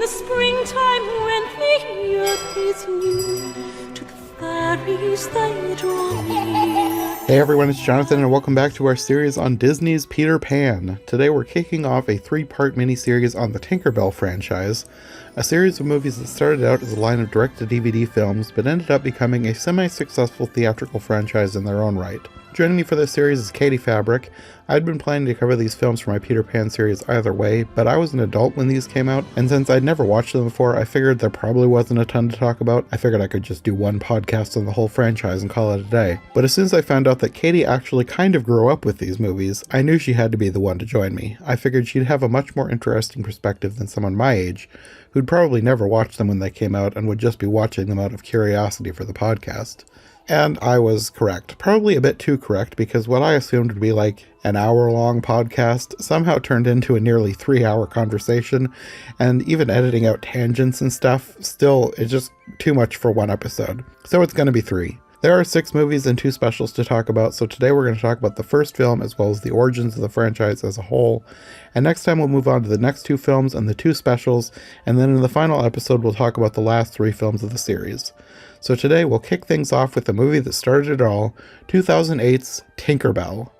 the springtime when the earth is new, to the fairies they draw near. Hey everyone, it's Jonathan and welcome back to our series on Disney's Peter Pan. Today we're kicking off a 3-part miniseries on the Tinker Bell franchise, a series of movies that started out as a line of direct-to-DVD films but ended up becoming a semi-successful theatrical franchise in their own right. Joining me for this series is Katie Fabrick. I'd been planning to cover these films for my Peter Pan series either way, but I was an adult when these came out, and since I'd never watched them before, I figured there probably wasn't a ton to talk about. I figured I could just do one podcast on the whole franchise and call it a day. But as soon as I found out that Katie actually kind of grew up with these movies, I knew she had to be the one to join me. I figured she'd have a much more interesting perspective than someone my age, who'd probably never watched them when they came out and would just be watching them out of curiosity for the podcast. And I was correct. Probably a bit too correct, because what I assumed would be like an hour-long podcast somehow turned into a nearly 3-hour conversation, and even editing out tangents and stuff, still, it's just too much for one episode. So it's going to be 3. There are 6 movies and 2 specials to talk about, so today we're going to talk about the first film as well as the origins of the franchise as a whole, and next time we'll move on to the next 2 films and the 2 specials, and then in the final episode we'll talk about the last 3 films of the series. So today we'll kick things off with the movie that started it all, 2008's Tinker Bell.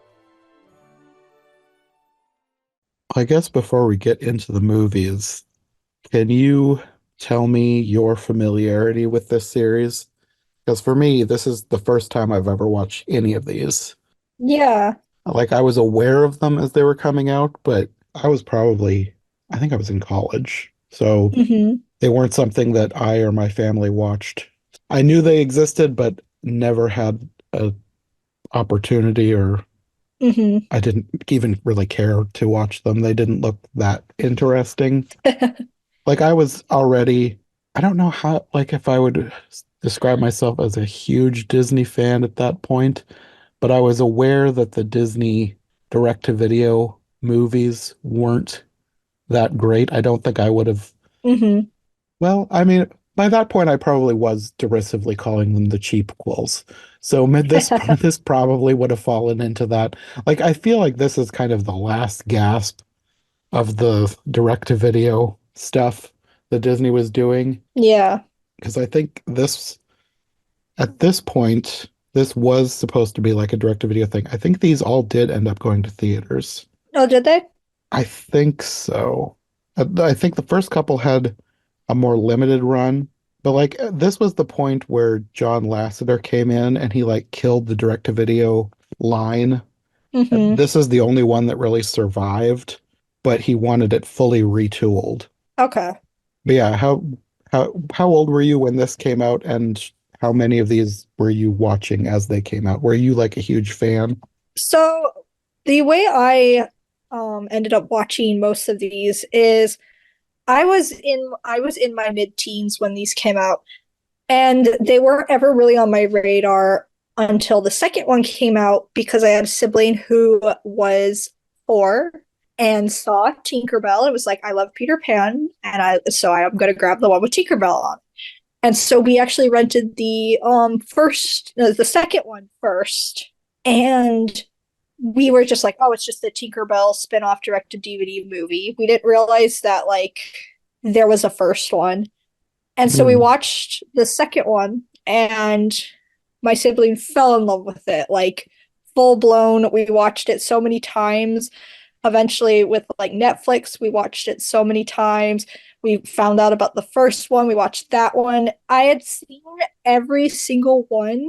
I guess before we get into the movies, can you tell me your familiarity with this series? Because for me, this is the first time I've ever watched any of these. Yeah. Like, I was aware of them as they were coming out, but I think I was in college. So they weren't something that I or my family watched. I knew they existed, but never had an opportunity, or I didn't even really care to watch them. They didn't look that interesting. Like, I was already, I don't know how, like, if I would describe myself as a huge Disney fan at that point, but I was aware that the Disney direct-to-video movies weren't that great. I don't think I would have, well, I mean, by that point, I probably was derisively calling them the cheapquels. So this probably would have fallen into that. Like, I feel like this is kind of the last gasp of the direct-to-video stuff that Disney was doing. Yeah. Because I think at this point, this was supposed to be like a direct-to-video thing. I think these all did end up going to theaters. Oh, did they? I think so. I think the first couple had a more limited run, but like this was the point where John Lasseter came in and he like killed the direct-to-video line. This is the only one that really survived, but he wanted it fully retooled. Okay. But yeah, how old were you when this came out, and how many of these were you watching as they came out? Were you like a huge fan? So the way I ended up watching most of these is I was in my mid-teens when these came out, and they weren't ever really on my radar until the second one came out, because I had a sibling who was 4 and saw Tinkerbell. It was like, I love Peter Pan, and I'm gonna grab the one with Tinkerbell on. And so we actually rented the second one first, and we were just like, oh, it's just a Tinkerbell spin-off direct-to-DVD movie. We didn't realize that like there was a first one. And so we watched the second one, and my sibling fell in love with it, like full blown. We watched it so many times. Eventually with like Netflix, we watched it so many times. We found out about the first one. We watched that one. I had seen every single one.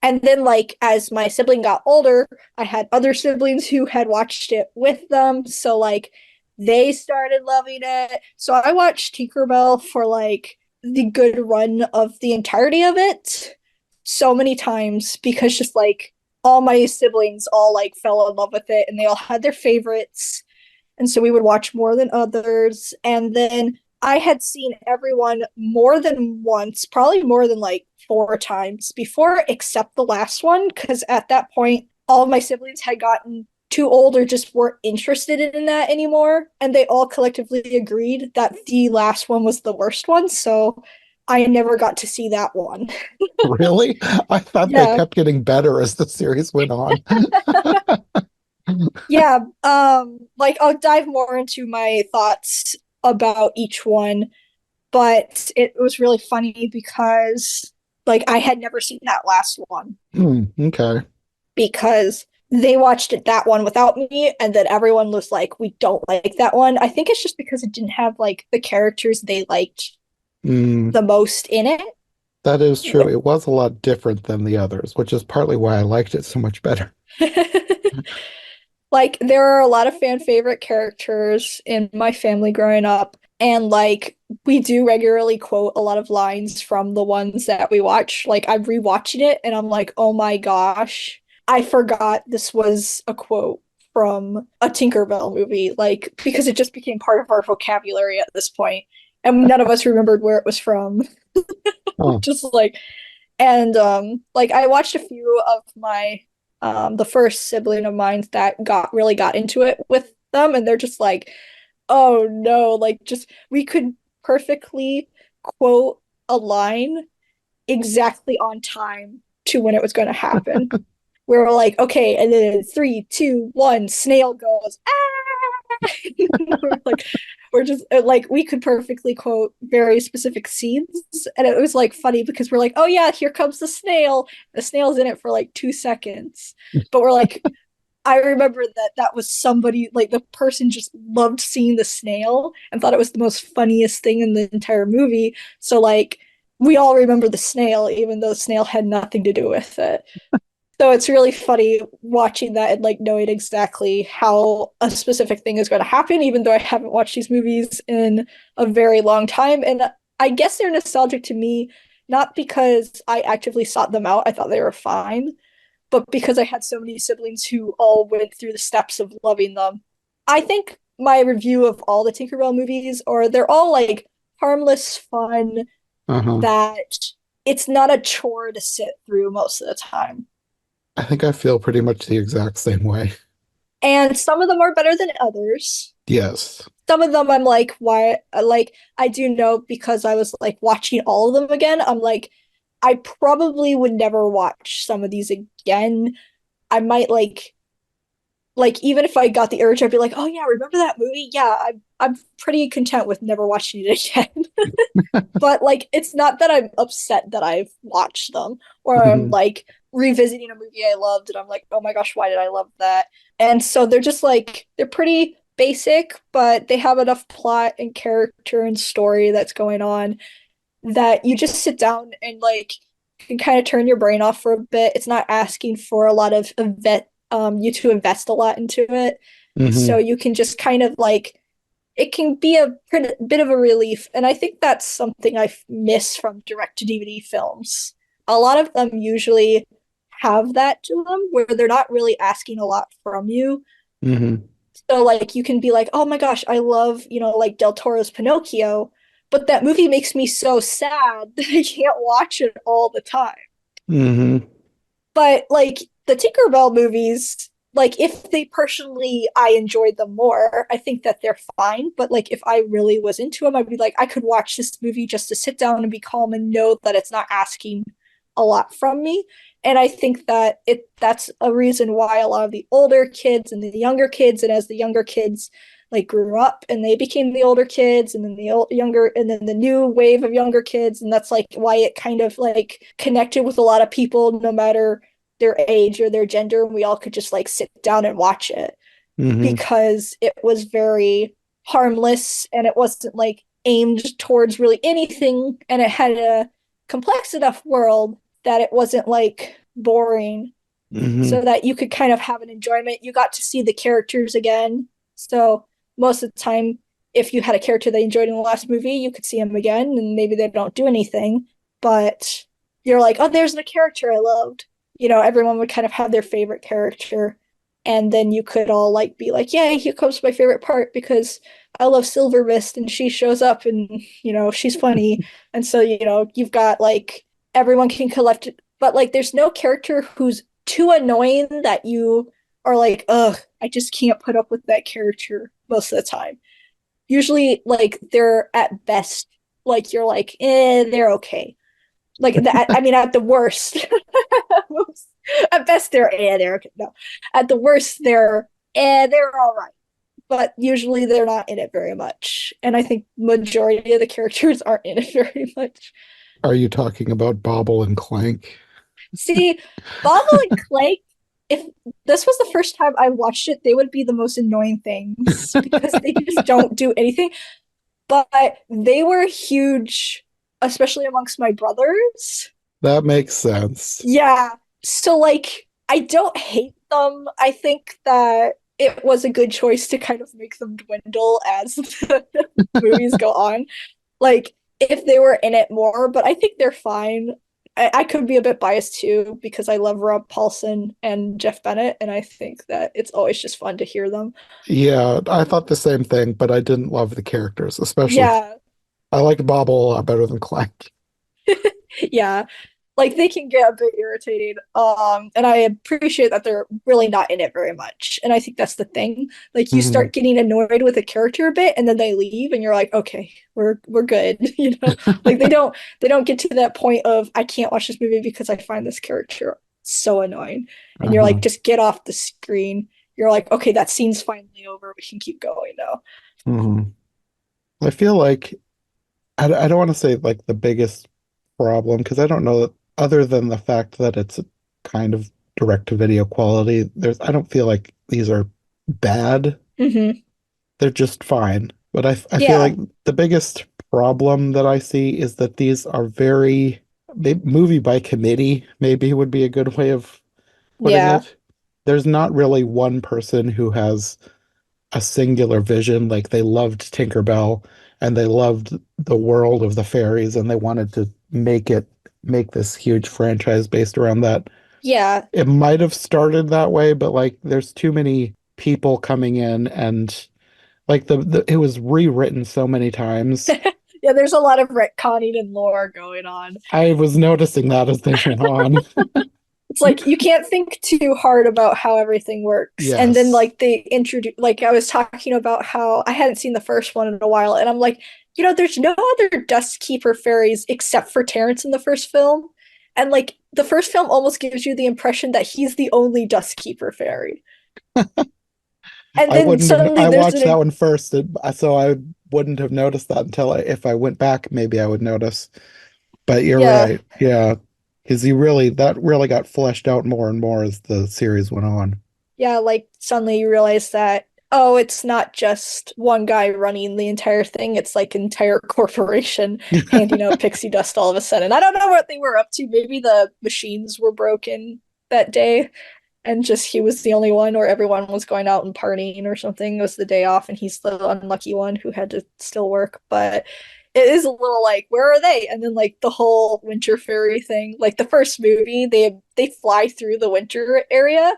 And then, like, as my sibling got older, I had other siblings who had watched it with them. So, like, they started loving it. So I watched Tinkerbell for, like, the good run of the entirety of it so many times, because just, like, all my siblings all, like, fell in love with it, and they all had their favorites. And so we would watch more than others. And then I had seen everyone more than once, probably more than like 4 times before, except the last one, because at that point, all of my siblings had gotten too old or just weren't interested in that anymore. And they all collectively agreed that the last one was the worst one. So I never got to see that one. Really? I thought they kept getting better as the series went on. Yeah, like I'll dive more into my thoughts about each one but it was really funny because like I had never seen that last one Okay. because they watched that one without me, and then everyone was like, we don't like that one. I think it's just because it didn't have like the characters they liked Mm, the most in it. that is true. It was a lot different than the others, which is partly why I liked it so much better. Like there are a lot of fan favorite characters in my family growing up, and like we do regularly quote a lot of lines from the ones that we watch. Like I'm rewatching it and I'm like, "Oh my gosh, I forgot this was a quote from a Tinkerbell movie." Like because it just became part of our vocabulary at this point, and none of us remembered where it was from. Oh, Just like and like I watched a few of my the first sibling of mine that got into it with them, and they're just like, "Oh no, like just we could perfectly quote a line exactly on time to when it was going to happen." We were like, "Okay," and then three, two, one, snail goes, "Ah!" we're like, we're just like we could perfectly quote very specific scenes, and it was like funny because we're like, "Oh yeah, here comes the snail." The snail's in it for like 2 seconds, but we're like, I remember that that was somebody like the person just loved seeing the snail and thought it was the most funniest thing in the entire movie. So like we all remember the snail, even though the snail had nothing to do with it. So it's really funny watching that and like knowing exactly how a specific thing is going to happen, even though I haven't watched these movies in a very long time. And I guess they're nostalgic to me, not because I actively sought them out. I thought they were fine, but because I had so many siblings who all went through the steps of loving them. I think my review of all the Tinkerbell movies, or they're all like harmless fun uh-huh. that it's not a chore to sit through most of the time. I think I feel pretty much the exact same way. And some of them are better than others. Yes. Some of them I'm like, why? Like, I do know because I was like watching all of them again. I'm like, I probably would never watch some of these again. I might like even if I got the urge, I'd be like, oh yeah, remember that movie? Yeah, I'm pretty content with never watching it again. But like it's not that I'm upset that I've watched them or I'm Hmm. like revisiting a movie I loved and I'm like, oh my gosh, why did I love that? And so they're just like they're pretty basic, but they have enough plot and character and story that's going on that you just sit down and like can kind of turn your brain off for a bit. It's not asking for a lot of you to invest a lot into it. So Hmm. you can just kind of like it can be a bit of a relief. And I think that's something I miss from direct to DVD films. A lot of them usually have that to them where they're not really asking a lot from you. Hmm. So like you can be like, "Oh my gosh, I love, like Del Toro's Pinocchio, but that movie makes me so sad that I can't watch it all the time." Hmm. But like the Tinkerbell movies, like if they personally I enjoyed them more, I think that they're fine. But like if I really was into them, I'd be like, I could watch this movie just to sit down and be calm and know that it's not asking a lot from me. And I think that that's a reason why a lot of the older kids and the younger kids, and as the younger kids like grew up and they became the older kids and then younger and then the new wave of younger kids, and that's like why it kind of like connected with a lot of people no matter their age or their gender, and we all could just like sit down and watch it Hmm. because it was very harmless and it wasn't like aimed towards really anything, and it had a complex enough world that it wasn't like boring, so Hmm. that you could kind of have an enjoyment. You got to see the characters again. So most of the time, if you had a character that you enjoyed in the last movie, you could see them again, and maybe they don't do anything, but you're like, oh, there's the character I loved. Everyone would kind of have their favorite character, and then you could all like be like, yay, here comes my favorite part because I love Silver Mist and she shows up and she's funny, and so you've got like everyone can collect, but like there's no character who's too annoying that you are like, ugh, I just can't put up with that character most of the time. Usually, like they're at best, like you're like, they're okay. Like that, I mean, at the worst, at best they're okay. No, at the worst they're all right. but usually they're not in it very much. And I think majority of the characters aren't in it very much. Are you talking about Bobble and Clank? See, Bobble and Clank, if this was the first time I watched it, they would be the most annoying things because they just don't do anything. But they were huge, especially amongst my brothers. That makes sense. Yeah. So like I don't hate them. I think that it was a good choice to kind of make them dwindle as the movies go on. Like if they were in it more, but I think they're fine. I could be a bit biased too because I love Rob Paulson and Jeff Bennett, and I think that it's always just fun to hear them. Yeah, I thought the same thing, but I didn't love the characters, especially Yeah, I liked Bobble a lot better than Clank. yeah. Like they can get a bit irritating. And I appreciate that they're really not in it very much. And I think that's the thing. Like you Mhm. start getting annoyed with a character a bit and then they leave and you're like, okay, we're good. Like they don't get to that point of I can't watch this movie because I find this character so annoying. And you're like, Uh-huh. just get off the screen. You're like, okay, that scene's finally over. We can keep going now. Mhm. I feel like I don't want to say like the biggest problem because I don't know that other than the fact that it's kind of direct to video quality, I don't feel like these are bad. Hmm. They're just fine. But I feel Yeah. like the biggest problem that I see is that these are very movie by committee, maybe would be a good way of putting Yeah. it. There's not really one person who has a singular vision. Like they loved Tinkerbell and they loved the world of the fairies and they wanted to make this huge franchise based around that. Yeah. It might have started that way, but like there's too many people coming in and like it was rewritten so many times. Yeah, there's a lot of retconning and lore going on. I was noticing that as they went on. It's like you can't think too hard about how everything works. And then Yes. like they introduce like I was talking about how I hadn't seen the first one in a while and I'm like, there's no other Dust Keeper fairies except for Terrence in the first film. And like the first film almost gives you the impression that he's the only Dust Keeper fairy. And I then wouldn't have suddenly I there's watched that an one first, so I wouldn't have noticed that until if I went back, maybe I would notice. But you're yeah, right. Yeah. Because that really got fleshed out more and more as the series went on. yeah, like suddenly you realize that, oh, it's not just one guy running the entire thing, it's like an entire corporation handing out pixie dust all of a sudden. I don't know what they were up to. Maybe the machines were broken that day and just he was the only one, or everyone was going out and partying or something. It was the day off and he's the unlucky one who had to still work. But it is a little like, where are they? And then like the whole winter fairy thing, like the first movie, they fly through the winter area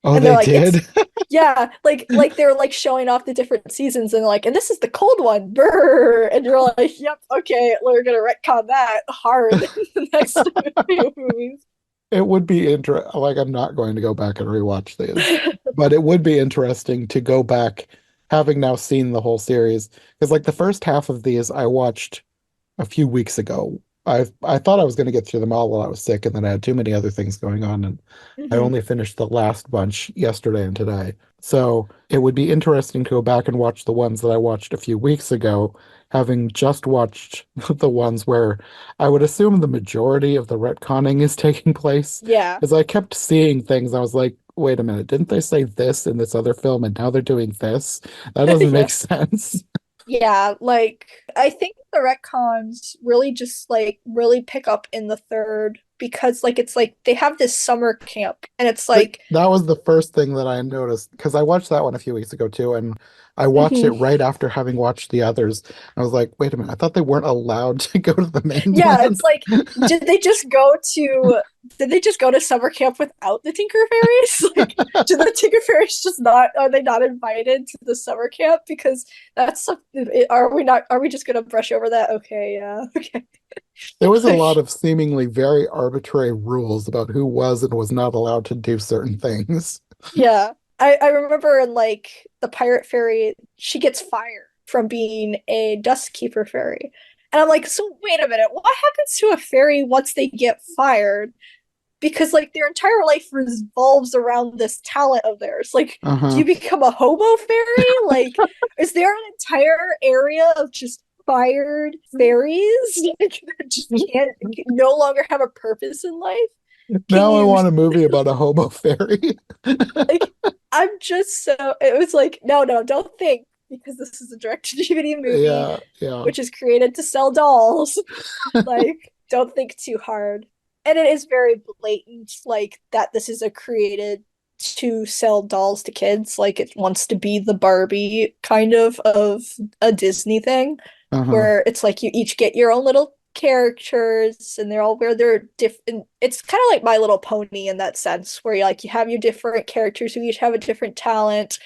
Oh, and they're they like, it's did? yeah, like they're like showing off the different seasons and like, and this is the cold one, brr, and you're like, yep, okay, we're gonna retcon that hard in the next few movies. It would be like I'm not going to go back and rewatch these, but it would be interesting to go back having now seen the whole series because like the first half of these I watched a few weeks ago. I thought I was going to get through them all while I was sick, and then I had too many other things going on, and I Hmm. only finished the last bunch yesterday and today. So it would be interesting to go back and watch the ones that I watched a few weeks ago, having just watched the ones where I would assume the majority of the retconning is taking place. Yeah. As I kept seeing things, I was like, wait a minute, didn't they say this in this other film and now they're doing this? That doesn't Yeah. make sense. Yeah, like I think the retcons really just like really pick up in the third because like it's like they have this summer camp and it's like That was the first thing that I noticed because I watched that one a few weeks ago too, and I watched it mhm. right after having watched the others. I was like, wait a minute, I thought they weren't allowed to go to the Yeah, it's mainland. like did they just go to did they just go to summer camp without the Tinker Fairies? Like did the Tinker Fairies just not are they not invited to the summer camp because that's are we just gonna brush over that? Okay, yeah. Okay. There was a lot Like of seemingly very arbitrary rules about who was and was not allowed to do certain things. yeah. I remember in like the pirate fairy, she gets fired from being a dust keeper fairy. And I'm like, so wait a minute, what happens to a fairy once they get fired? because like their entire life revolves around this talent of theirs. Like, do Uh-huh. you become a hobo fairy? Like, is there an entire area of just fired fairies that just can't no longer have a purpose in life? Can Now I you want a movie about a hobo fairy. like I'm just so it was like, no, no, don't think because this is a direct to DVD movie Yeah, yeah. which is created to sell dolls. Like, don't think too hard. And it is very blatant, like that this is a created to sell dolls to kids. Like it wants to be the Barbie kind of a Disney thing, Uh-huh. where it's like you each get your own little characters and they're all where they're different. It's kind of like My Little Pony in that sense, where you have your different characters who each have a different talent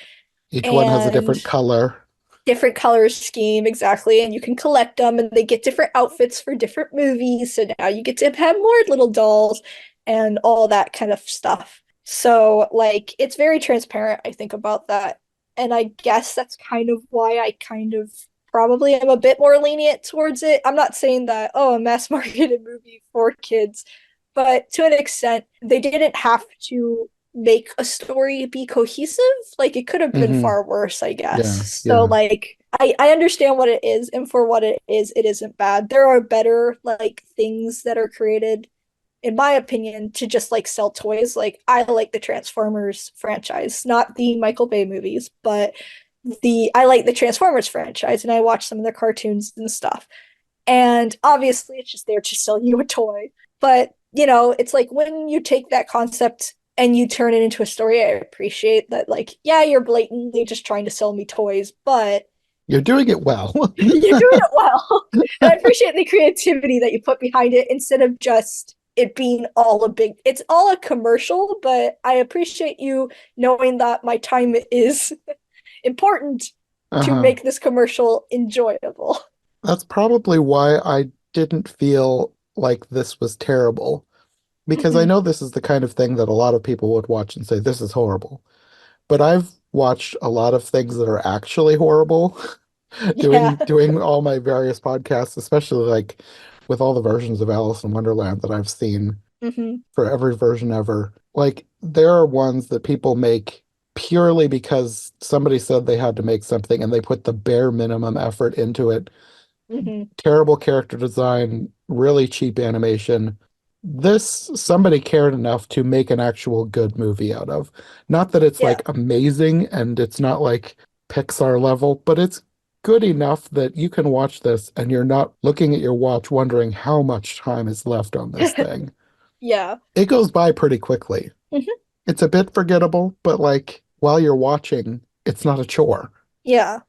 Each one has a and different color. different color scheme exactly, and you can collect them and they get different outfits for different movies, so now you get to have more little dolls and all that kind of stuff. So like it's very transparent, I think, about that, and I guess that's kind of why I kind of probably am a bit more lenient towards it. I'm not saying that, oh, a mass marketed movie for kids, but to an extent they didn't have to make a story be cohesive. Like it could have been Hmm. far worse, I guess. Yeah, So yeah. like I understand what it is, and for what it isn't bad. There are better like things that are created, in my opinion, to just like sell toys. Like I like the Transformers franchise, not the Michael Bay movies, but the I like the Transformers franchise and I watch some of their cartoons and stuff. And obviously it's just there to sell you a toy. But, it's like when you take that concept and you turn it into a story, I appreciate that, like, yeah, you're blatantly just trying to sell me toys, but You're doing it well. you're doing it well. And I appreciate the creativity that you put behind it instead of just it being it's all a commercial, but I appreciate you knowing that my time is important to Uh-huh. make this commercial enjoyable. That's probably why I didn't feel like this was terrible, because I Mm-hmm. know this is the kind of thing that a lot of people would watch and say, this is horrible. But I've watched a lot of things that are actually horrible Yeah. doing all my various podcasts, especially like with all the versions of Alice in Wonderland that I've seen Mm-hmm. for every version ever. Like there are ones that people make purely because somebody said they had to make something and they put the bare minimum effort into it. Mm-hmm. Terrible character design, really cheap animation. This somebody cared enough to make an actual good movie out of. Not that it's Yeah. like amazing and it's not like Pixar level, but it's good enough that you can watch this and you're not looking at your watch wondering how much time is left on this thing. Yeah. It goes by pretty quickly. Mm-hmm. It's a bit forgettable, but like while you're watching, it's not a chore. Yeah.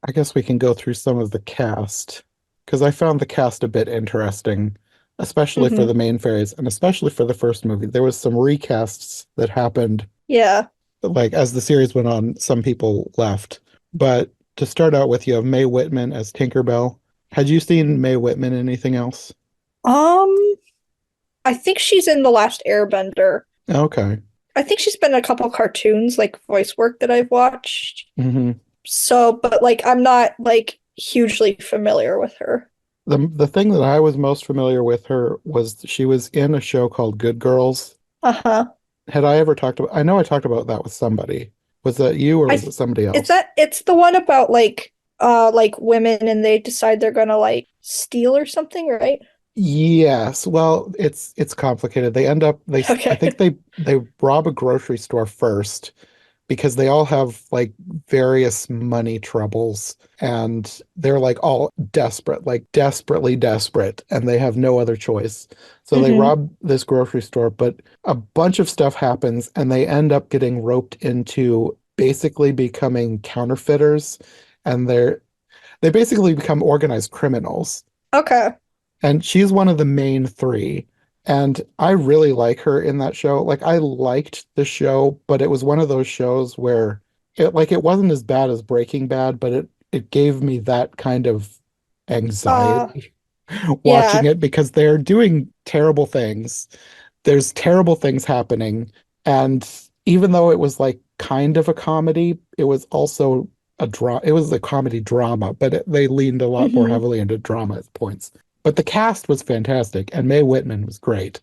I guess we can go through some of the cast because I found the cast a bit interesting, especially for Mm-hmm. the main fairies and especially for the first movie. There was some recasts that happened Yeah. like as the series went on, some people left. But to start out with, you have Mae Whitman as Tinkerbell. Had you seen Mae Whitman in anything else? Um, I think she's in The Last Airbender. Okay. I think she's been in a couple cartoons, like voice work that I've watched. Hmm. So, but like I'm not like hugely familiar with her. The thing that I was most familiar with her was she was in a show called Good Girls. Uh-huh. Had I ever talked about, I know I talked about that with somebody. Was that you or I was it th somebody Is else? that it's the one about like women and they decide they're gonna like steal or something, right? Yes. Well, it's complicated. They end up I think Okay. they rob a grocery store first because they all have like various money troubles and they're like all desperate, like desperately desperate, and they have no other choice. So they Mm-hmm. rob this grocery store, but a bunch of stuff happens and they end up getting roped into basically becoming counterfeiters and they basically become organized criminals. Okay. And she's one of the main three. And I really like her in that show. Like I liked the show, but it was one of those shows where it wasn't as bad as Breaking Bad, but it gave me that kind of Uh, anxiety watching yeah. it because they're doing terrible things. There's terrible things happening. And even though it was like kind of a comedy, it was also it was a comedy drama, but they leaned a lot more Mm-hmm. heavily into drama at points. But the cast was fantastic, and Mae Whitman was great.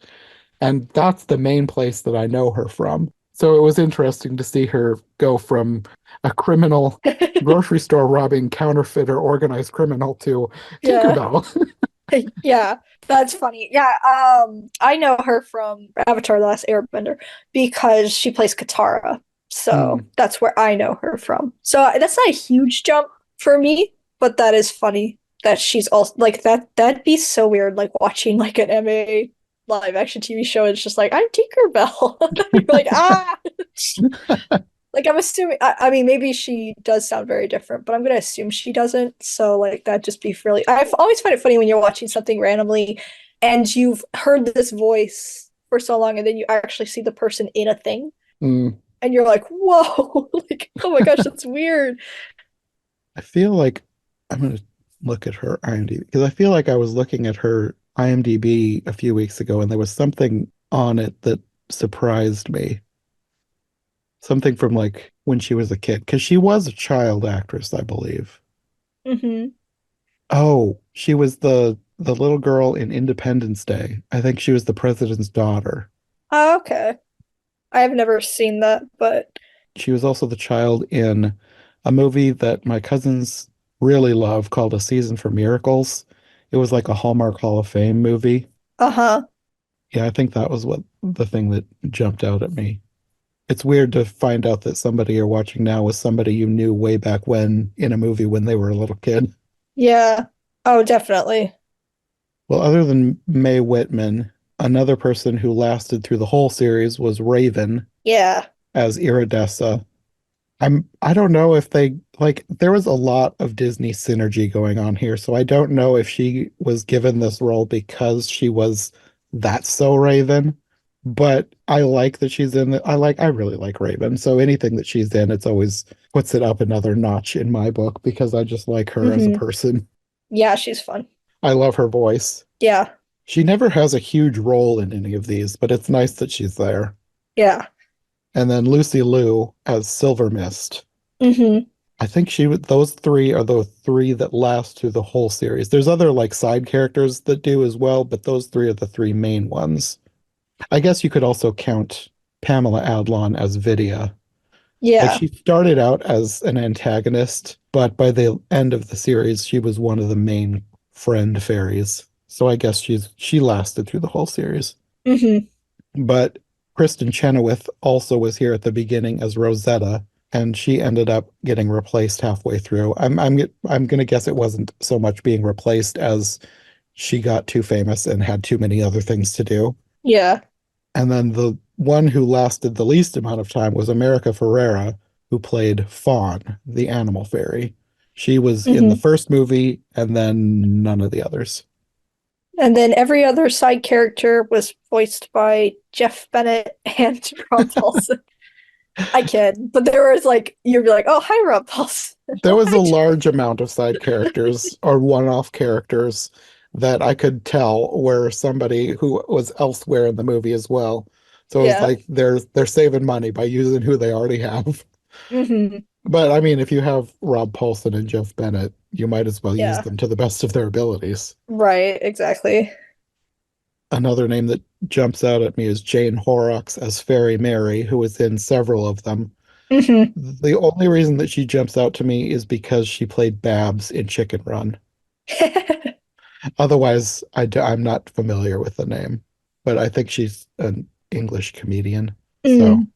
And that's the main place that I know her from. So it was interesting to see her go from a criminal grocery store robbing counterfeiter organized criminal to Yeah. Tinkerbell. Yeah, that's funny. Yeah, I know her from Avatar: The Last Airbender because she plays Katara. So Mm. that's where I know her from. So that's not a huge jump for me, but that is funny that she's also like that. That'd be so weird, like watching like an MA live action TV show. It's just like I'm Tinkerbell. You're like ah. Like I'm assuming. I mean, maybe she does sound very different, but I'm gonna assume she doesn't. So like that just be really. I've always find it funny when you're watching something randomly, and you've heard this voice for so long, and then you actually see the person in a thing, Mm. and you're like, whoa, like oh my gosh, that's weird. I feel like I'm going to look at her IMDb because I feel like I was looking at her IMDb a few weeks ago and there was something on it that surprised me. Something from like when she was a kid, because she was a child actress, I believe. Hmm. Oh, she was the little girl in Independence Day. I think she was the president's daughter. Oh, okay. I have never seen that, but She was also the child in a movie that my cousins really love called A Season for Miracles. It was like a Hallmark Hall of Fame movie. uh-huh. Yeah, I think that was what the thing that jumped out at me. It's weird to find out that somebody you're watching now was somebody you knew way back when in a movie when they were a little kid. Yeah. Oh, definitely. Well, other than Mae Whitman, another person who lasted through the whole series was Raven Yeah. as Iridessa. I don't know if they like there was a lot of Disney synergy going on here, so I don't know if she was given this role because she was That's So Raven, but I like that she's in it. I really like Raven. So anything that she's in, it's always puts it up another notch in my book because I just like her as a Hmm. person. Yeah, she's fun. I love her voice. Yeah. She never has a huge role in any of these, but it's nice that she's there. Yeah. And then Lucy Liu as Silver Mist. Hmm. I think she would, those three are the three that last through the whole series. There's other like side characters that do as well, but those three are the three main ones. I guess you could also count Pamela Adlon as Vidya. Like Yeah. she started out as an antagonist, but by the end of the series, she was one of the main friend fairies. So I guess she lasted through the whole series. Hmm. But Kristen Chenoweth also was here at the beginning as Rosetta, and she ended up getting replaced halfway through. I'm gonna guess it wasn't so much being replaced as she got too famous and had too many other things to do. Yeah. And then the one who lasted the least amount of time was America Ferrera, who played Fawn, the animal fairy. She was in the Hmm. first movie and then none of the others. And then every other side character was voiced by Jeff Bennett and Rob Paulson. I kid, but there was like you'd be like, "Oh, hi, Rob Paulson." There Oh, was a hi, Jeff. large amount of side characters or one-off characters that I could tell were somebody who was elsewhere in the movie as well. So it was Yeah. like they're saving money by using who they already have. Hmm. But I mean, if you have Rob Paulson and Jeff Bennett, you might as well use Yeah. them to the best of their abilities. Right. Exactly. Another name that jumps out at me is Jane Horrocks as Fairy Mary, who was in several of them. Hmm. The only reason that she jumps out to me is because she played Babs in Chicken Run. Otherwise, I'm not familiar with the name, but I think she's an English comedian. So, Mm.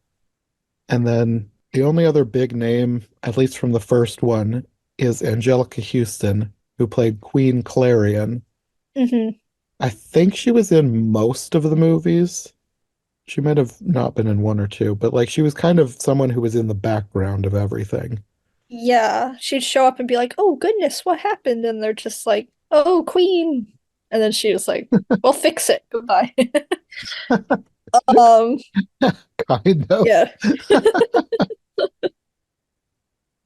and then the only other big name, at least from the first one, is Angelica Houston, who played Queen Clarion. Hmm. I think she was in most of the movies. She might have not been in one or two, but like she was kind of someone who was in the background of everything. Yeah. She'd show up and be like, "Oh goodness, what happened?" And they're just like, "Oh, Queen." And then she was like, "We'll fix it. Goodbye." Um, Kind of. yeah.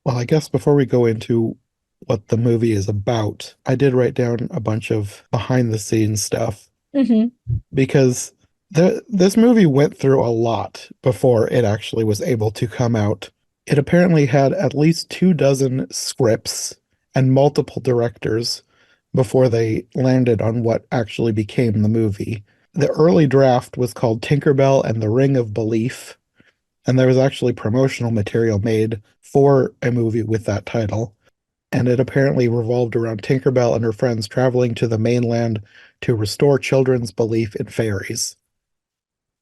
Well, I guess before we go into what the movie is about, I did write down a bunch of behind the scenes stuff Hmm. because this movie went through a lot before it actually was able to come out. It apparently had at least 2 dozen scripts and multiple directors before they landed on what actually became the movie. the early draft was called Tinkerbell and the Ring of Belief, and there was actually promotional material made for a movie with that title. And it apparently revolved around Tinkerbell and her friends traveling to the mainland to restore children's belief in fairies,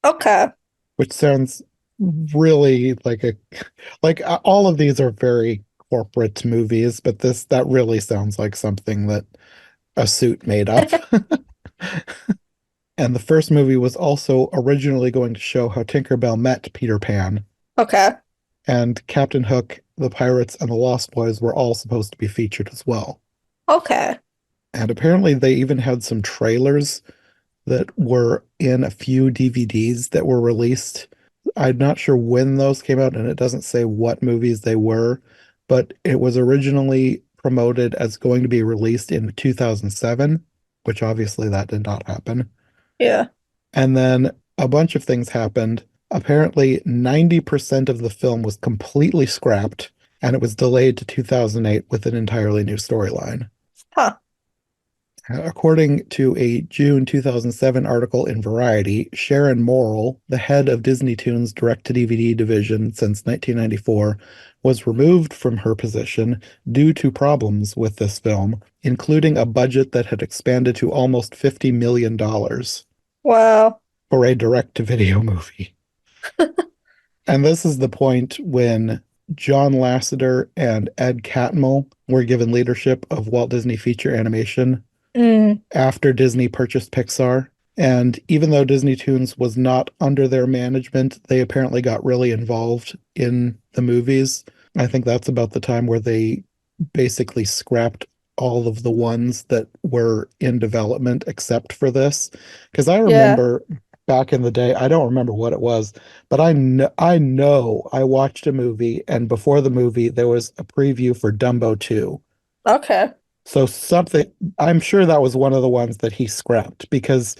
Okay. which sounds really all of these are very corporate movies, but this that really sounds like something that a suit made up. And the first movie was also originally going to show how Tinkerbell met Peter Pan, Okay. and Captain Hook, the Pirates, and the Lost Boys were all supposed to be featured as well. Okay. And apparently, they even had some trailers that were in a few DVDs that were released. I'm not sure when those came out, and it doesn't say what movies they were, but it was originally promoted as going to be released in 2007, which obviously that did not happen. Yeah. And then a bunch of things happened. Apparently, 90% of the film was completely scrapped, and it was delayed to 2008 with an entirely new storyline. Huh. According to a June 2007 article in Variety, Sharon Morrill, the head of Disney Toon's direct-to-DVD division since 1994, was removed from her position due to problems with this film, including a budget that had expanded to almost $50 million Wow. for a direct-to-video movie. And this is the point when John Lasseter and Ed Catmull were given leadership of Walt Disney Feature Animation Mm. after Disney purchased Pixar. And even though Disney Toons was not under their management, they apparently got really involved in the movies. I think that's about the time where they basically scrapped all of the ones that were in development except for this. Because I Yeah. remember back in the day, I don't remember what it was, but I know I watched a movie, and before the movie, there was a preview for Dumbo 2. Okay. So something, I'm sure that was one of the ones that he scrapped because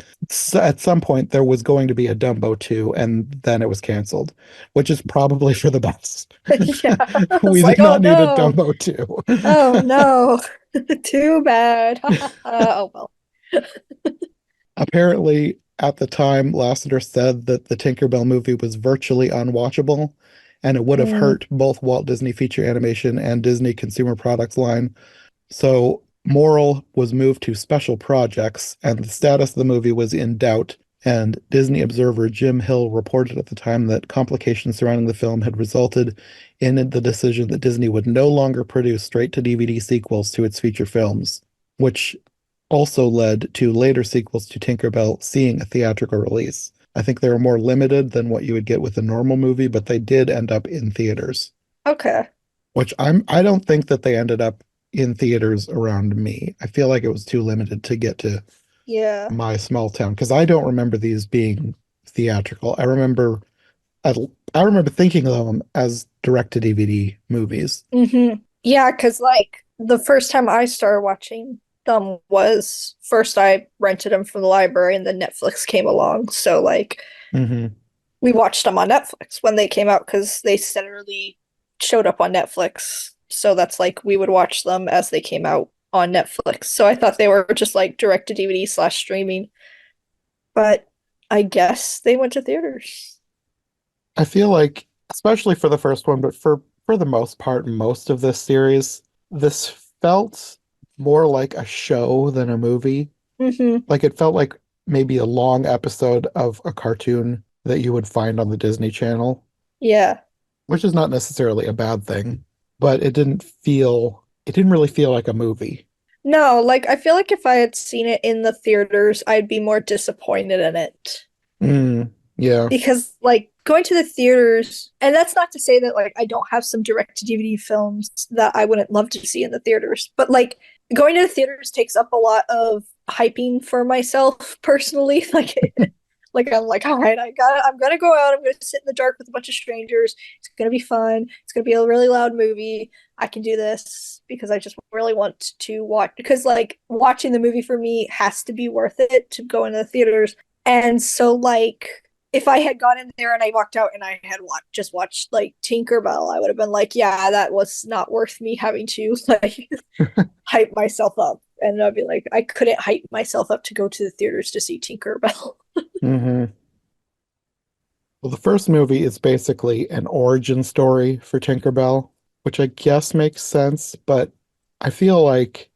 at some point there was going to be a Dumbo 2 and then it was canceled, which is probably for the best. Yeah. We It's did like, oh not need a no. Dumbo 2. Oh no. Too bad. Oh well. Apparently, at the time, Lasseter said that the Tinkerbell movie was virtually unwatchable and it would have Mm. hurt both Walt Disney Feature Animation and Disney Consumer Products line. So Morrill was moved to special projects, and the status of the movie was in doubt. And Disney Observer Jim Hill reported at the time that complications surrounding the film had resulted in the decision that Disney would no longer produce straight-to-DVD sequels to its feature films, which also led to later sequels to Tinkerbell seeing a theatrical release. I think they were more limited than what you would get with a normal movie, but they did end up in theaters, Okay. which I don't think that they ended up in theaters around me. I feel like it was too limited to get to Yeah. my small town because I don't remember these being theatrical. I, I remember thinking of them as direct to DVD movies. Yeah, because like the first time I started watching them was first I rented them from the library and then Netflix came along. So like Hmm. we watched them on Netflix when they came out because they steadily showed up on Netflix. So that's like we would watch them as they came out on Netflix. So I thought they were just like direct to DVD slash streaming, but I guess they went to theaters. I feel like, especially for the first one, but for the most part, most of this series, this felt more like a show than a movie. Hmm. Like it felt like maybe a long episode of a cartoon that you would find on the Disney Channel, Yeah. which is not necessarily a bad thing, but it didn't really feel like a movie. No, like I feel like if I had seen it in the theaters, I'd be more disappointed in it. Yeah. Because like going to the theaters, and that's not to say that like I don't have some direct to DVD films that I wouldn't love to see in the theaters, but like going to the theaters takes up a lot of hyping for myself personally. Like I'm like, all right, I'm gonna go out, I'm gonna sit in the dark with a bunch of strangers. It's gonna be fun. It's gonna be a really loud movie. I can do this because I just really want to watch because like watching the movie for me has to be worth it to go into the theaters. And so like if I had gone in there and I walked out and I had just watched like Tinkerbell, I would have been like, yeah, that was not worth me having to like hype myself up. And I'd be like, I couldn't hype myself up to go to the theaters to see Tinkerbell. Hmm. Well, the first movie is basically an origin story for Tinkerbell, which I guess makes sense, but I feel like,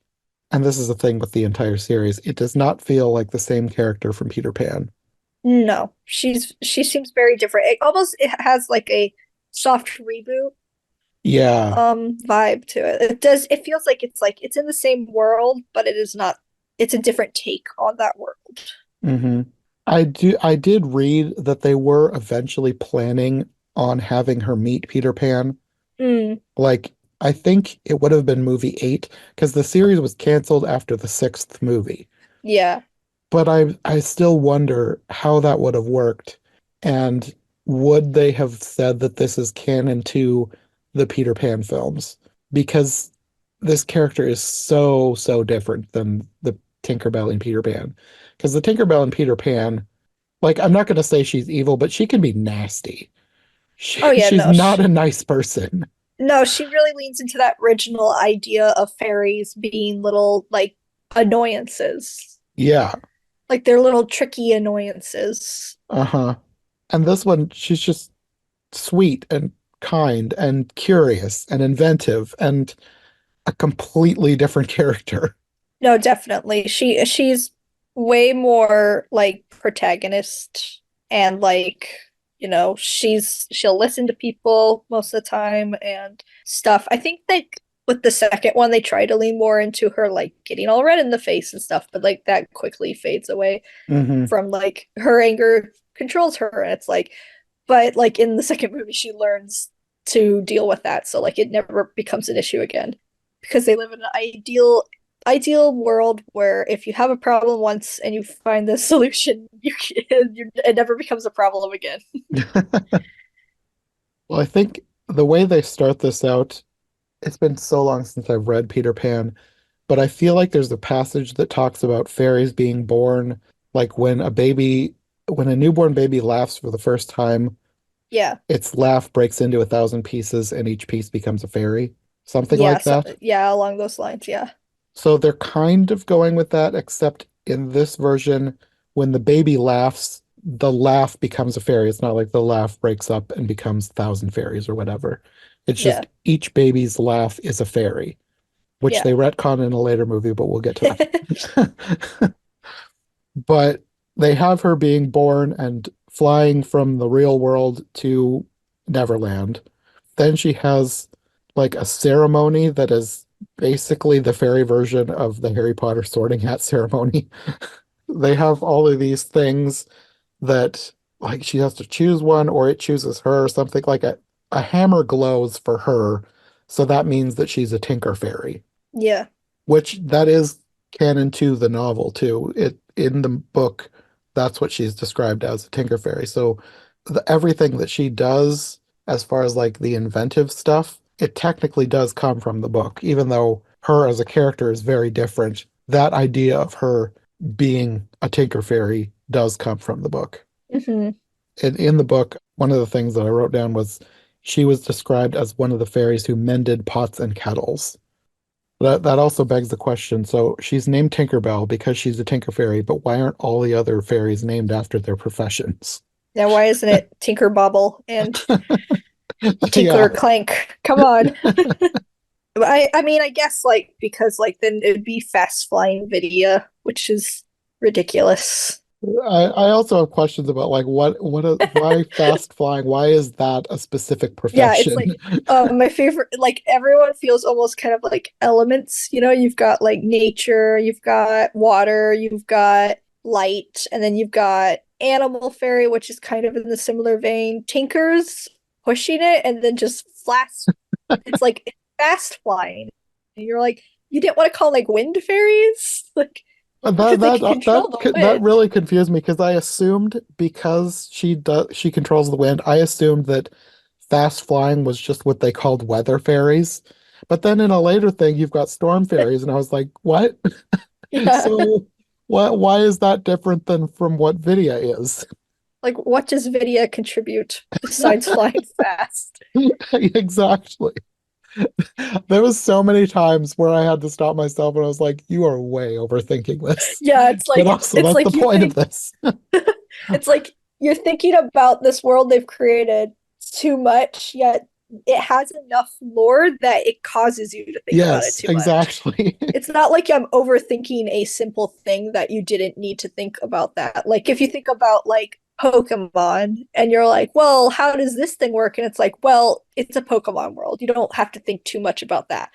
and this is the thing with the entire series, it does not feel like the same character from Peter Pan. No, she seems very different. It has like a soft reboot Yeah. vibe to it. It feels like it's in the same world, but it is not it's a different take on that world. Hmm. I did read that they were eventually planning on having her meet Peter Pan. Mm, Like, I think it would have been movie 8 because the series was canceled after the sixth movie. yeah. But I still wonder how that would have worked. And would they have said that this is canon to the Peter Pan films? Because this character is so, so different than the Tinkerbell and Peter Pan. Because the Tinkerbell and Peter Pan, like, I'm not going to say she's evil, but she can be nasty. Oh yeah, She's no. not a nice person. No, she really leans into that original idea of fairies being little like annoyances. Yeah. Like they're little tricky annoyances. Uh-huh. And this one, she's just sweet and kind and curious and inventive and a completely different character. No, definitely. She's way more like protagonist and like, she'll listen to people most of the time and stuff. I think like with the second one they try to lean more into her like getting all red in the face and stuff, but like that quickly fades away Hmm. from like her anger controls her and it's like but like in the second movie she learns to deal with that so like it never becomes an issue again because they live in an ideal world where if you have a problem once and you find the solution, it never becomes a problem again. Well, I think the way they start this out, it's been so long since I've read Peter Pan, but I feel like there's a passage that talks about fairies being born, like when a newborn baby laughs for the first time, Yeah, its laugh breaks into 1,000 pieces and each piece becomes a fairy, something yeah, like that. yeah, along those lines. Yeah, So they're kind of going with that, except in this version, when the baby laughs, the laugh becomes a fairy. It's not like the laugh breaks up and becomes 1,000 fairies or whatever. It's yeah, just each baby's laugh is a fairy, which yeah, they retcon in a later movie, but we'll get to that. But they have her being born and flying from the real world to Neverland. Then she has like a ceremony that is basically the fairy version of the Harry Potter sorting hat ceremony. They have all of these things that like she has to choose one or it chooses her or something like a hammer glows for her. So that means that she's a Tinker Fairy, yeah. which that is canon to the novel too. It in the book, that's what she's described as, a Tinker Fairy. So everything that she does, as far as like the inventive stuff, it technically does come from the book, even though her as a character is very different. That idea of her being a Tinker Fairy does come from the book. Hmm. In the book, one of the things that I wrote down was she was described as one of the fairies who mended pots and kettles. That also begs the question. So she's named Tinkerbell because she's a Tinker Fairy, but why aren't all the other fairies named after their professions? Now, why isn't it Tinker Bobble and Yeah. Tinkler Clank? Come on. I mean, I guess like because like then it'd be fast flying Vidya, which is ridiculous. I also have questions about like why fast flying? Why is that a specific Yeah, it's profession? like my favorite like everyone feels almost kind of like elements, you've got like nature, you've got water, you've got light, and then you've got animal fairy, which is kind of in the similar vein. Tinkers pushing it and then just fast it's like it's fast flying. And you're like, you didn't want to call like wind fairies? Like That because they that can control the that wind. really confused me because I assumed because she controls the wind, I assumed that fast flying was just what they called weather fairies. But then in a later thing, you've got storm fairies, and I was like, what? Yeah. So why is that different than from what Vidya is? Like what does Vidya contribute besides flying fast? Exactly. There was so many times where I had to stop myself and I was like, you are way overthinking this. Yeah, But also it's that's the like you point of think this. It's like you're thinking about this world they've created too much, yet it has enough lore that it causes you to think about it Yes, too much. exactly. It's not like I'm overthinking a simple thing that you didn't need to think about that. Like if you think about like Pokemon and you're like, well, how does this thing work? And it's like, well, it's a Pokemon world. You don't have to think too much about that.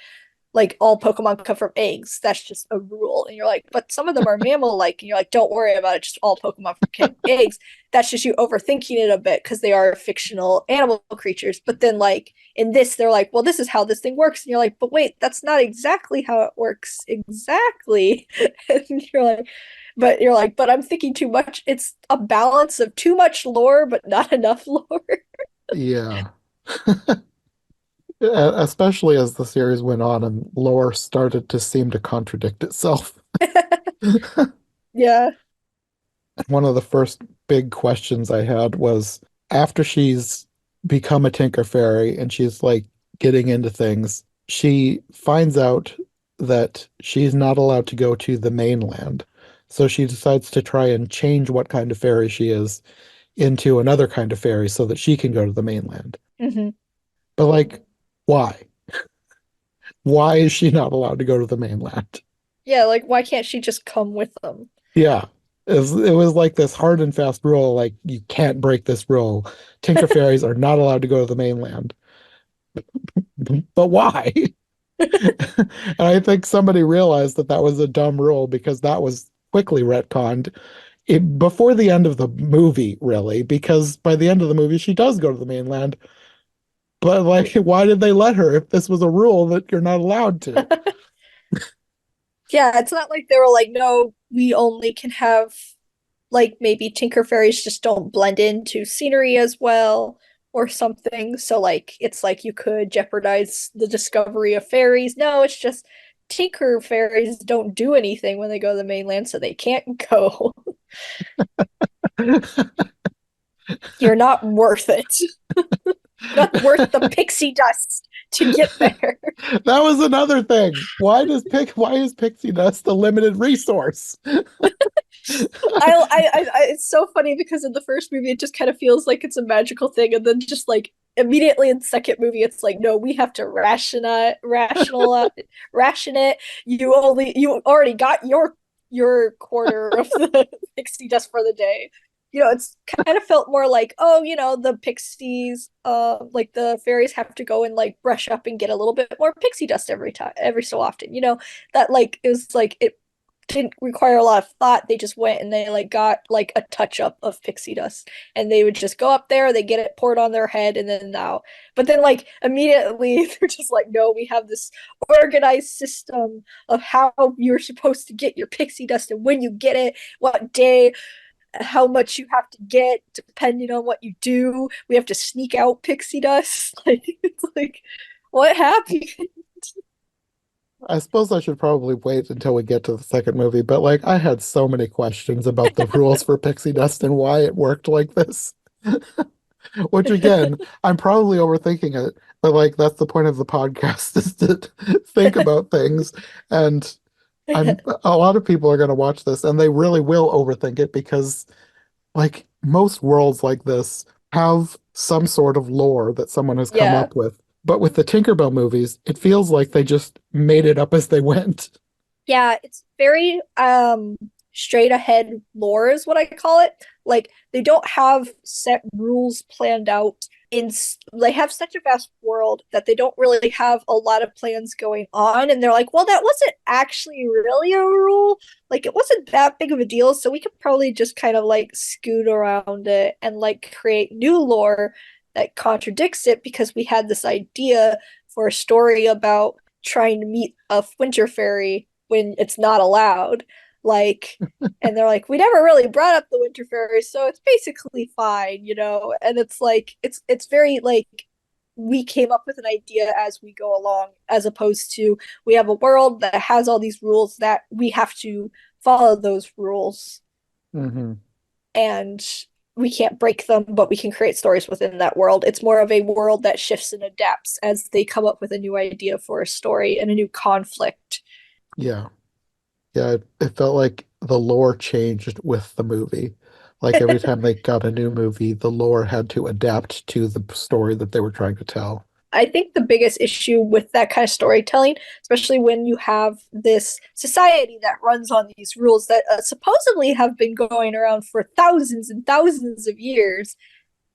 Like all Pokemon come from eggs. That's just a rule. And you're like, but some of them are mammal like, and you're like, don't worry about it. Just all Pokemon from eggs. That's just you overthinking it a bit because they are fictional animal creatures. But then, like, in this, they're like, well, this is how this thing works. And you're like, but wait, that's not exactly how it works exactly. And you're like, but I'm thinking too much. It's a balance of too much lore, but not enough lore. Yeah. Especially as the series went on and lore started to seem to contradict itself. Yeah. One of the first big questions I had was after she's become a Tinker Fairy and she's like getting into things, she finds out that she's not allowed to go to the mainland. So she decides to try and change what kind of fairy she is into another kind of fairy so that she can go to the mainland. Mm-hmm. But like, why? Why is she not allowed to go to the mainland? Yeah, like why can't she just come with them? Yeah. It was like this hard and fast rule, like you can't break this rule. Tinker fairies are not allowed to go to the mainland. But why? And I think somebody realized that that was a dumb rule because that was quickly retconned before the end of the movie, really, because by the end of the movie, she does go to the mainland. But like, why did they let her if this was a rule that you're not allowed to? Yeah, it's not like they were like, no, we only can have like maybe Tinker Fairies just don't blend into scenery as well or something. So like it's like you could jeopardize the discovery of fairies. No, it's just Tinker Fairies don't do anything when they go to the mainland, so they can't go. You're not worth it. You're not worth the pixie dust to get there. That was another thing. Why is pixie dust a limited resource? It's so funny because in the first movie it just kind of feels like it's a magical thing, and then just like immediately in the second movie it's like, no, we have to ration it. You already got your quarter of the pixie dust for the day. It's kind of felt more like, oh, the pixies, like the fairies have to go and like brush up and get a little bit more pixie dust every so often. That like it was like it didn't require a lot of thought. They just went and they like got like a touch up of pixie dust, and they would just go up there, they get it poured on their head, and then now. But then like immediately they're just like, no, we have this organized system of how you're supposed to get your pixie dust and when you get it, what day, how much you have to get depending on what you do. We have to sneak out pixie dust. Like it's like what happened? I suppose I should probably wait until we get to the second movie, but like I had so many questions about the rules for pixie dust and why it worked like this. Which again, I'm probably overthinking it, but like that's the point of the podcast is to think about things. And a lot of people are going to watch this and they really will overthink it because like most worlds like this have some sort of lore that someone has come Yeah. up with. But with the Tinkerbell movies, it feels like they just made it up as they went. Yeah, it's very straight ahead lore is what I call it. Like they don't have set rules planned out they have such a vast world that they don't really have a lot of plans going on, and they're like, well, that wasn't actually really a rule. Like it wasn't that big of a deal, so we could probably just kind of like scoot around it and like create new lore that contradicts it because we had this idea for a story about trying to meet a winter fairy when it's not allowed. Like, and they're like, we never really brought up the winter fairy, so it's basically fine. And it's like, it's very like we came up with an idea as we go along, as opposed to we have a world that has all these rules that we have to follow those rules, Hmm. and we can't break them, but we can create stories within that world. It's more of a world that shifts and adapts as they come up with a new idea for a story and a new conflict. Yeah. Yeah, it felt like the lore changed with the movie. Like every time they got a new movie, the lore had to adapt to the story that they were trying to tell. I think the biggest issue with that kind of storytelling, especially when you have this society that runs on these rules that supposedly have been going around for thousands and thousands of years,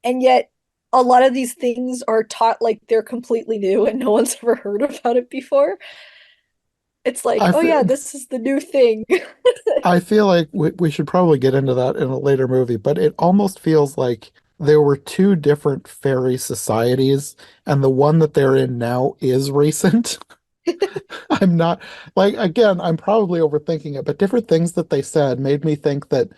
and yet a lot of these things are taught like they're completely new and no one's ever heard about it before. It's like, I, oh fe- yeah, this is the new thing. I feel like we should probably get into that in a later movie, but it almost feels like there were two different fairy societies, and the one that they're in now is recent. I'm not like again, I'm probably overthinking it, but different things that they said made me think that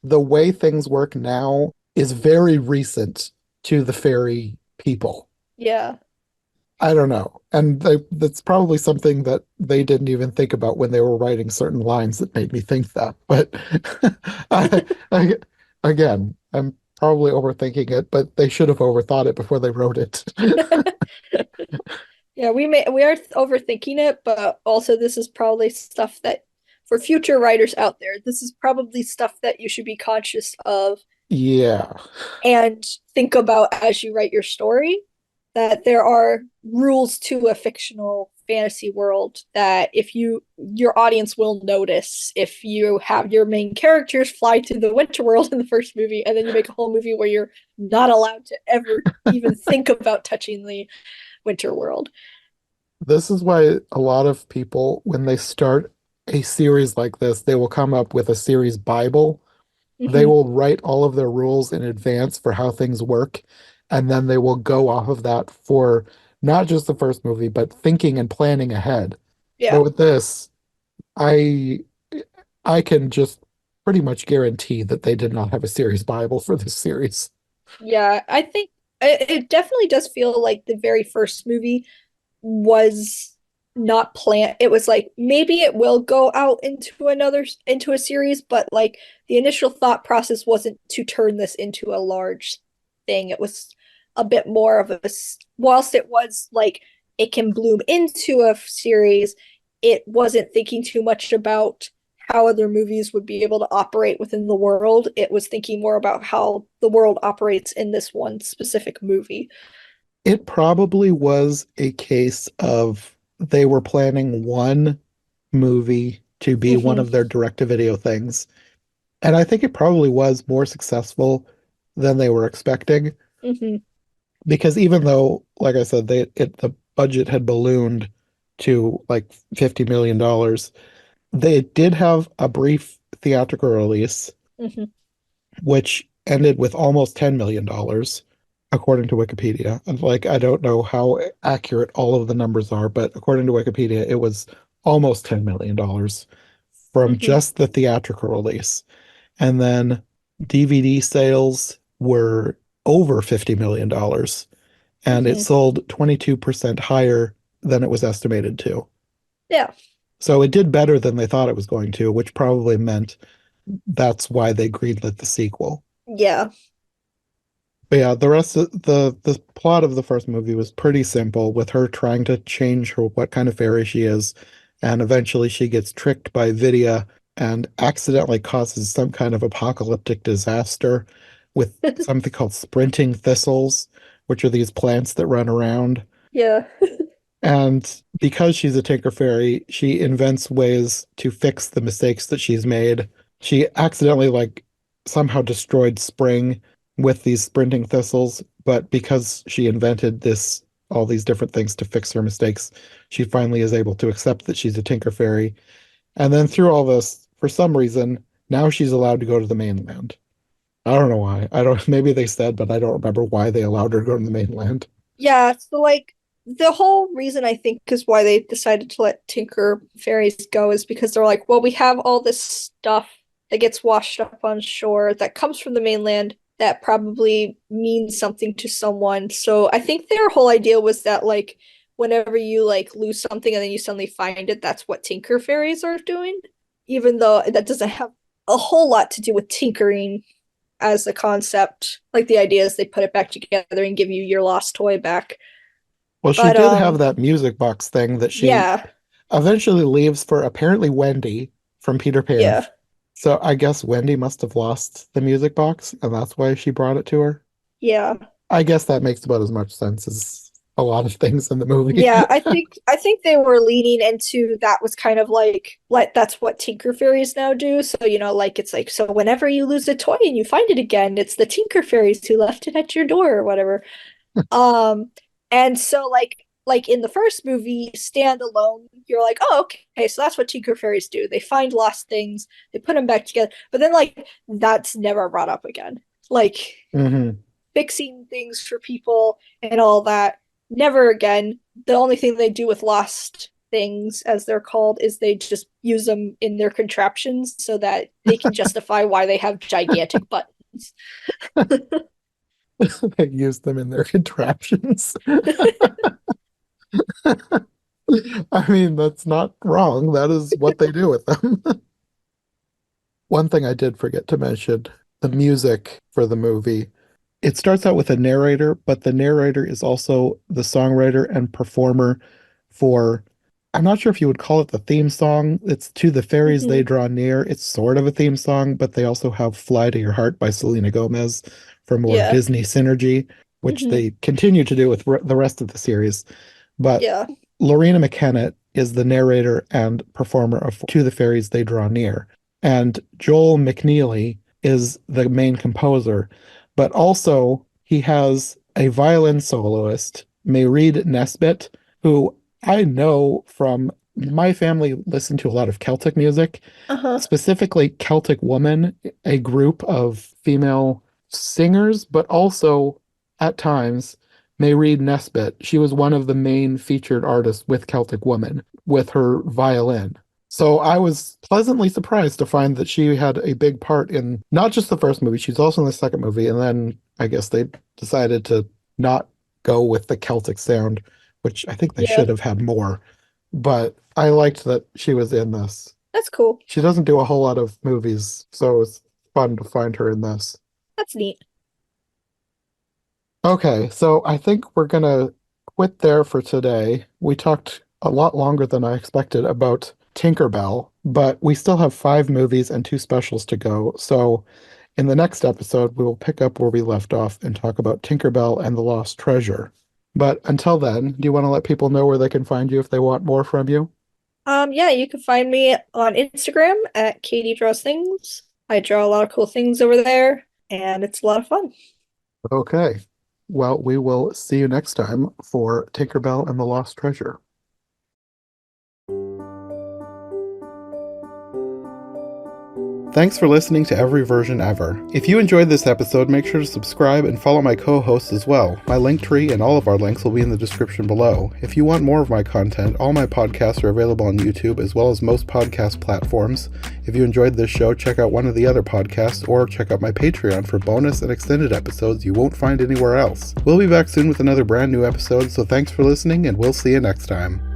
the way things work now is very recent to the fairy people. Yeah. I don't know. And that's probably something that they didn't even think about when they were writing certain lines that made me think that. But I, again, I'm probably overthinking it, but they should have overthought it before they wrote it. Yeah, we are overthinking it, but also this is probably stuff that for future writers out there, this is probably stuff that you should be conscious of Yeah. and think about as you write your story, that there are rules to a fictional fantasy world that if your audience will notice if you have your main characters fly to the winter world in the first movie and then you make a whole movie where you're not allowed to ever even think about touching the winter world. This is why a lot of people, when they start a series like this, they will come up with a series Bible. They Mm-hmm. will write all of their rules in advance for how things work, and then they will go off of that for not just the first movie, but thinking and planning ahead. But Yeah. with this, I I can just pretty much guarantee that they did not have a series Bible for this series. Yeah, I think it definitely does feel like the very first movie was not planned. It was like maybe it will go out into a series, but like the initial thought process wasn't to turn this into a large thing. It was a bit more of a whilst it was like it can bloom into a series, it wasn't thinking too much about how other movies would be able to operate within the world. It was thinking more about how the world operates in this one specific movie. It probably was a case of they were planning one movie to be one Mm-hmm. of their direct-to-video things. And I think it probably was more successful than they were expecting Mm-hmm. because even though, like I said, the budget had ballooned to like $50 million, they did have a brief theatrical release, Mm-hmm. which ended with almost $10 million, according to Wikipedia. And like, I don't know how accurate all of the numbers are, but according to Wikipedia, it was almost $10 million from Mm-hmm. just the theatrical release. And then DVD sales were over $50 million, and it Mm-hmm. sold 22% higher than it was estimated to. Yeah. So it did better than they thought it was going to, which probably meant that's why they greenlit the sequel. Yeah. But yeah, the rest of the plot of the first movie was pretty simple, with her trying to change her what kind of fairy she is, and eventually she gets tricked by Vidya and accidentally causes some kind of apocalyptic disaster with something called sprinting thistles, which are these plants that run around. Yeah. And because she's a Tinker Fairy, she invents ways to fix the mistakes that she's made. She accidentally, like, somehow destroyed spring with these sprinting thistles, but because she invented all these different things to fix her mistakes, she finally is able to accept that she's a Tinker Fairy. And then through all this, for some reason, now she's allowed to go to the mainland. I don't know why. I don't, maybe they said, but I don't remember why they allowed her to go to the mainland. Yeah. So like the whole reason I think is why they decided to let Tinker Fairies go is because they're like, well, we have all this stuff that gets washed up on shore that comes from the mainland that probably means something to someone. So I think their whole idea was that like whenever you like lose something and then you suddenly find it, that's what Tinker Fairies are doing, even though that doesn't have a whole lot to do with tinkering as a concept. Like the idea is they put it back together and give you your lost toy back. Well, she But did have that music box thing that she yeah, eventually leaves for apparently Wendy from Peter Pan. yeah. So I guess Wendy must have lost the music box, and that's why she brought it to her. Yeah. I guess that makes about as much sense as a lot of things in the movie. Yeah, I think they were leaning into that was kind of like that's what Tinker Fairies now do. So, like it's like so whenever you lose a toy and you find it again, it's the Tinker Fairies who left it at your door or whatever. Um, and so like in the first movie, Standalone, you're like, oh, okay, so that's what Tinker Fairies do. They find lost things, they put them back together. But then like that's never brought up again. Like hmm fixing things for people and all that. Never again. The only thing they do with lost things, as they're called, is they just use them in their contraptions so that they can justify why they have gigantic buttons. They use them in their contraptions. I mean, that's not wrong. That is what they do with them. One thing I did forget to mention, the music for the movie. It starts out with a narrator, but the narrator is also the songwriter and performer for, I'm not sure if you would call it the theme song. It's To the Fairies They Mhm. Draw Near. It's sort of a theme song, but they also have Fly to Your Heart by Selena Gomez for more Yeah. Disney synergy, which Hmm. they continue to do with the rest of the series. But Yeah. Lorena McKennitt is the narrator and performer of To the Fairies They Draw Near. And Joel McNeely is the main composer, but also he has a violin soloist, Mayreed Nesbitt, who I know from my family listened to a lot of Celtic music, Uh-huh. specifically Celtic Woman, a group of female singers, but also at times Mayreed Nesbitt. She was one of the main featured artists with Celtic Woman with her violin. So I was pleasantly surprised to find that she had a big part in not just the first movie, she's also in the second movie. And then I guess they decided to not go with the Celtic sound, which I think they Yeah. should have had more. But I liked that she was in this. That's cool. She doesn't do a whole lot of movies, so it's fun to find her in this. That's neat. Okay, so I think we're gonna quit there for today. We talked a lot longer than I expected about Tinkerbell, but we still have 5 movies and 2 specials to go. So in the next episode, we will pick up where we left off and talk about Tinkerbell and the Lost Treasure. But until then, do you want to let people know where they can find you if they want more from you? Yeah, you can find me on Instagram at Katie Draws Things. I draw a lot of cool things over there, and it's a lot of fun. Okay. Well, we will see you next time for Tinkerbell and the Lost Treasure. Thanks for listening to Every Version Ever. If you enjoyed this episode, make sure to subscribe and follow my co-hosts as well. My link tree and all of our links will be in the description below. If you want more of my content, all my podcasts are available on YouTube as well as most podcast platforms. If you enjoyed this show, check out one of the other podcasts or check out my Patreon for bonus and extended episodes you won't find anywhere else. We'll be back soon with another brand new episode, so thanks for listening and we'll see you next time.